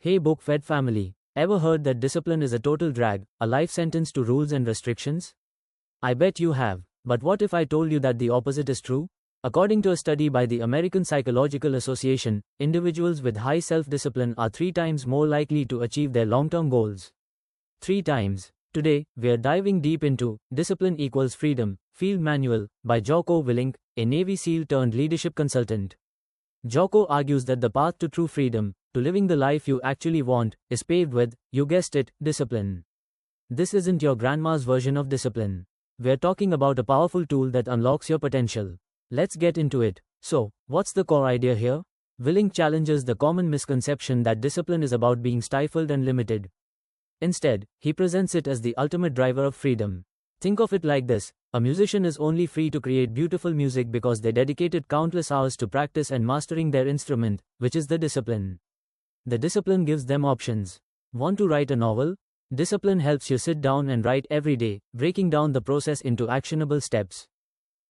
Hey BookFed family, ever heard that discipline is a total drag, a life sentence to rules and restrictions? I bet you have, but what if I told you that the opposite is true? According to a study by the American Psychological Association, individuals with high self-discipline are 3 times more likely to achieve their long-term goals. 3 times. Today, we're diving deep into Discipline Equals Freedom, Field Manual, by Jocko Willink, a Navy SEAL turned leadership consultant. Jocko argues that the path to true freedom, to living the life you actually want, is paved with, you guessed it, discipline. This isn't your grandma's version of discipline. We're talking about a powerful tool that unlocks your potential. Let's get into it. So, what's the core idea here? Willink challenges the common misconception that discipline is about being stifled and limited. Instead, he presents it as the ultimate driver of freedom. Think of it like this: a musician is only free to create beautiful music because they dedicated countless hours to practice and mastering their instrument, which is the discipline. The discipline gives them options. Want to write a novel? Discipline helps you sit down and write every day, breaking down the process into actionable steps.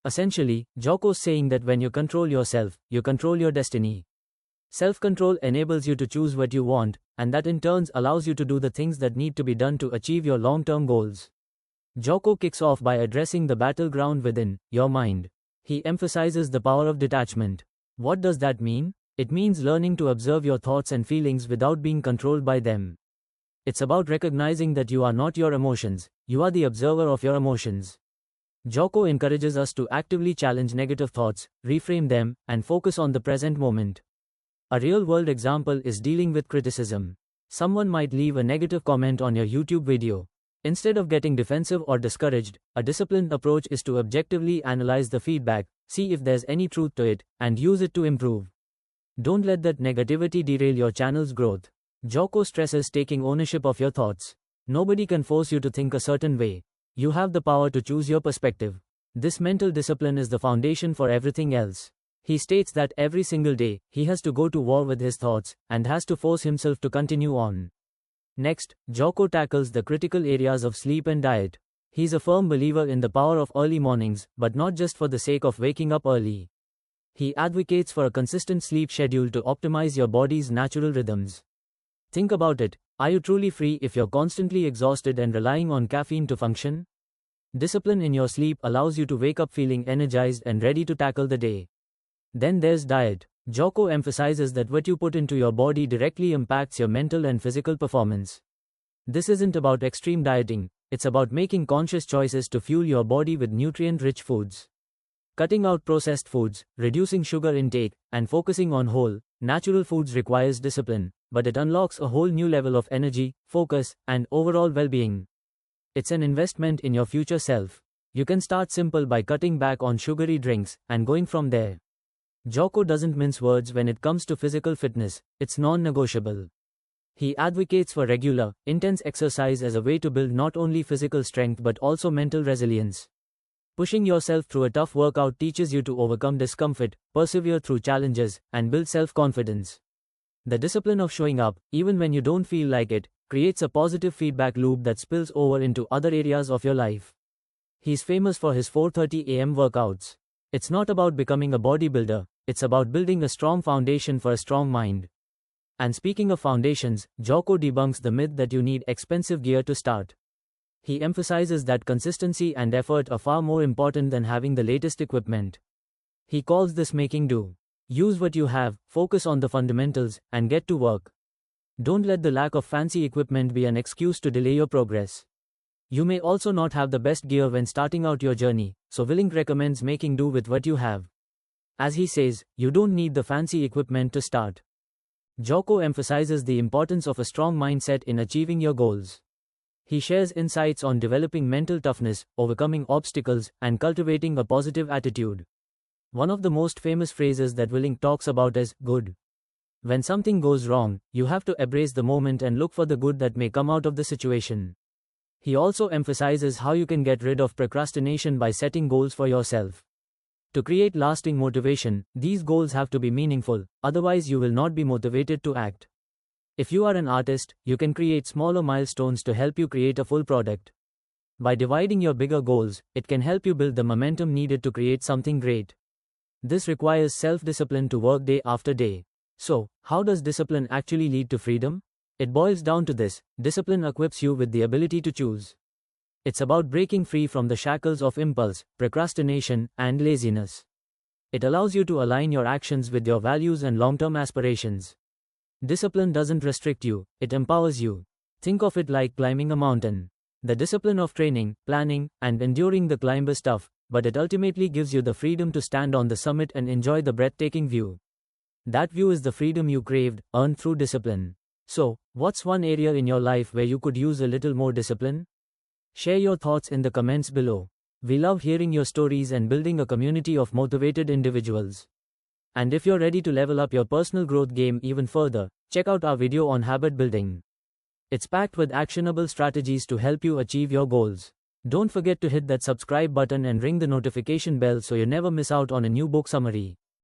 Essentially, Jocko's saying that when you control yourself, you control your destiny. Self-control enables you to choose what you want, and that in turn allows you to do the things that need to be done to achieve your long-term goals. Jocko kicks off by addressing the battleground within, your mind. He emphasizes the power of detachment. What does that mean? It means learning to observe your thoughts and feelings without being controlled by them. It's about recognizing that you are not your emotions, you are the observer of your emotions. Jocko encourages us to actively challenge negative thoughts, reframe them, and focus on the present moment. A real-world example is dealing with criticism. Someone might leave a negative comment on your YouTube video. Instead of getting defensive or discouraged, a disciplined approach is to objectively analyze the feedback, see if there's any truth to it, and use it to improve. Don't let that negativity derail your channel's growth. Jocko stresses taking ownership of your thoughts. Nobody can force you to think a certain way. You have the power to choose your perspective. This mental discipline is the foundation for everything else. He states that every single day, he has to go to war with his thoughts, and has to force himself to continue on. Next, Jocko tackles the critical areas of sleep and diet. He's a firm believer in the power of early mornings, but not just for the sake of waking up early. He advocates for a consistent sleep schedule to optimize your body's natural rhythms. Think about it, are you truly free if you're constantly exhausted and relying on caffeine to function? Discipline in your sleep allows you to wake up feeling energized and ready to tackle the day. Then there's diet. Jocko emphasizes that what you put into your body directly impacts your mental and physical performance. This isn't about extreme dieting, it's about making conscious choices to fuel your body with nutrient-rich foods. Cutting out processed foods, reducing sugar intake, and focusing on whole, natural foods requires discipline, but it unlocks a whole new level of energy, focus, and overall well-being. It's an investment in your future self. You can start simple by cutting back on sugary drinks, and going from there. Jocko doesn't mince words when it comes to physical fitness, it's non-negotiable. He advocates for regular, intense exercise as a way to build not only physical strength but also mental resilience. Pushing yourself through a tough workout teaches you to overcome discomfort, persevere through challenges, and build self-confidence. The discipline of showing up, even when you don't feel like it, creates a positive feedback loop that spills over into other areas of your life. He's famous for his 4:30 a.m. workouts. It's not about becoming a bodybuilder, it's about building a strong foundation for a strong mind. And speaking of foundations, Jocko debunks the myth that you need expensive gear to start. He emphasizes that consistency and effort are far more important than having the latest equipment. He calls this making do. Use what you have, focus on the fundamentals, and get to work. Don't let the lack of fancy equipment be an excuse to delay your progress. You may also not have the best gear when starting out your journey, so Willink recommends making do with what you have. As he says, you don't need the fancy equipment to start. Jocko emphasizes the importance of a strong mindset in achieving your goals. He shares insights on developing mental toughness, overcoming obstacles, and cultivating a positive attitude. One of the most famous phrases that Willink talks about is good. When something goes wrong, you have to embrace the moment and look for the good that may come out of the situation. He also emphasizes how you can get rid of procrastination by setting goals for yourself. To create lasting motivation, these goals have to be meaningful, otherwise you will not be motivated to act. If you are an artist, you can create smaller milestones to help you create a full product. By dividing your bigger goals, it can help you build the momentum needed to create something great. This requires self-discipline to work day after day. So, how does discipline actually lead to freedom? It boils down to this: discipline equips you with the ability to choose. It's about breaking free from the shackles of impulse, procrastination, and laziness. It allows you to align your actions with your values and long-term aspirations. Discipline doesn't restrict you, it empowers you. Think of it like climbing a mountain. The discipline of training, planning, and enduring the climb is tough, but it ultimately gives you the freedom to stand on the summit and enjoy the breathtaking view. That view is the freedom you craved, earned through discipline. So, what's one area in your life where you could use a little more discipline? Share your thoughts in the comments below. We love hearing your stories and building a community of motivated individuals. And if you're ready to level up your personal growth game even further, check out our video on habit building. It's packed with actionable strategies to help you achieve your goals. Don't forget to hit that subscribe button and ring the notification bell so you never miss out on a new book summary.